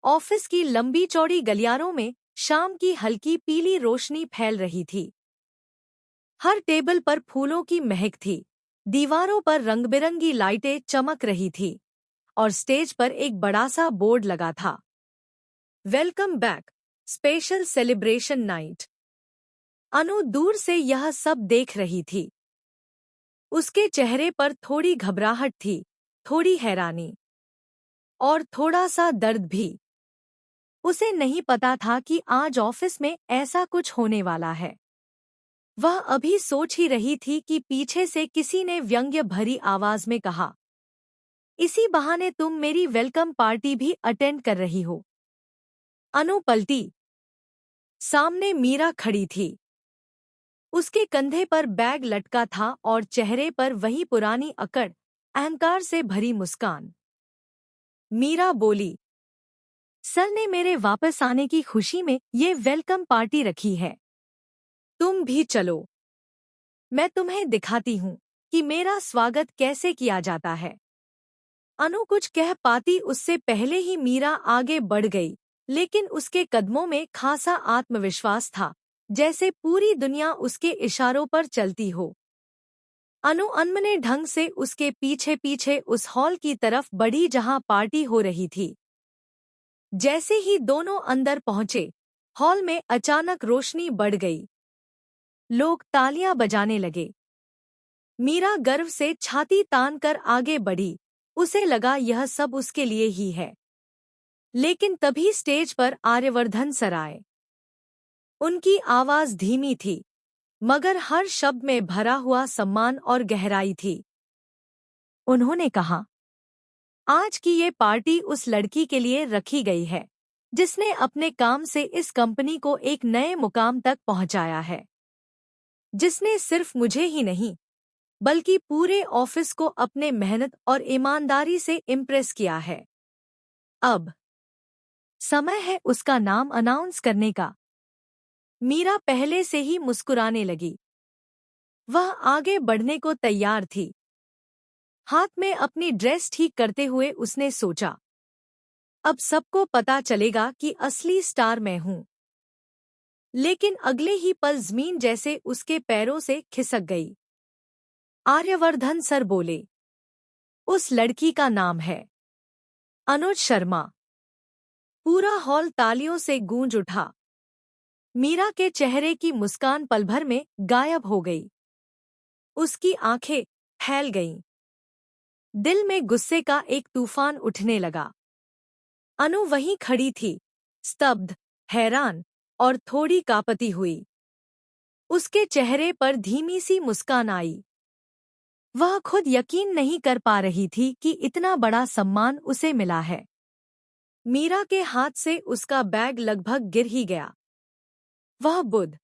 Office की लंबी चौड़ी गलियारों में शाम की हल्की पीली रोशनी फैल रही थी। हर टेबल पर फूलों की महक थी, दीवारों पर रंग-बिरंगी लाइटें चमक रही थी और स्टेज पर एक बड़ा सा बोर्ड लगा था। Welcome back, special celebration night. Anu दूर से यह सब देख रही थी। उसके चेहरे पर थोड़ी घबराहट थी, थोड़ी हैरानी और थोड़ा सा दर्द भी। उसे नहीं पता था कि आज ऑफिस में ऐसा कुछ होने वाला है। वह अभी सोच ही रही थी कि पीछे से किसी ने व्यंग्य भरी आवाज में कहा, इसी बहाने तुम मेरी वेलकम पार्टी भी अटेंड कर रही हो। अनु पलटी। सामने मीरा खड़ी थी। उसके कंधे पर बैग लटका था और चेहरे पर वही पुरानी अकड़, अहंकार से भरी मुस्कान। मीरा बोली, सर ने मेरे वापस आने की खुशी में ये वेलकम पार्टी रखी है। तुम भी चलो। मैं तुम्हें दिखाती हूँ कि मेरा स्वागत कैसे किया जाता है। अनु कुछ कह पाती उससे पहले ही मीरा आगे बढ़ गई, लेकिन उसके कदमों में खासा आत्मविश्वास था, जैसे पूरी दुनिया उसके इशारों पर चलती हो। अनु अनमने ढंग से उसके पीछे पीछे उस हॉल की तरफ बढ़ी जहां पार्टी हो रही थी। जैसे ही दोनों अंदर पहुंचे, हॉल में अचानक रोशनी बढ़ गई। लोग तालियां बजाने लगे। मीरा गर्व से छाती तान कर आगे बढ़ी, उसे लगा यह सब उसके लिए ही है। लेकिन तभी स्टेज पर आर्यवर्धन सर आए। उनकी आवाज धीमी थी, मगर हर शब्द में भरा हुआ सम्मान और गहराई थी। उन्होंने कहा, आज की ये पार्टी उस लड़की के लिए रखी गई है, जिसने अपने काम से इस कंपनी को एक नए मुकाम तक पहुंचाया है। जिसने सिर्फ मुझे ही नहीं, बल्कि पूरे ऑफिस को अपने मेहनत और ईमानदारी से इम्प्रेस किया है। अब समय है उसका नाम अनाउंस करने का। मीरा पहले से ही मुस्कुराने लगी। वह आगे बढ़ने को तैयार थी। हाथ में अपनी ड्रेस ठीक करते हुए उसने सोचा, अब सबको पता चलेगा कि असली स्टार मैं हूं। लेकिन अगले ही पल ज़मीन जैसे उसके पैरों से खिसक गई। आर्यवर्धन सर बोले, उस लड़की का नाम है अनुज शर्मा। पूरा हॉल तालियों से गूंज उठा। मीरा के चेहरे की मुस्कान पल भर में गायब हो गई। उसकी आंखें फैल गईं। दिल में गुस्से का एक तूफान उठने लगा। अनु वहीं खड़ी थी, स्तब्ध, हैरान और थोड़ी कांपती हुई। उसके चेहरे पर धीमी सी मुस्कान आई। वह खुद यकीन नहीं कर पा रही थी कि इतना बड़ा सम्मान उसे मिला है। मीरा के हाथ से उसका बैग लगभग गिर ही गया। वह बुद्ध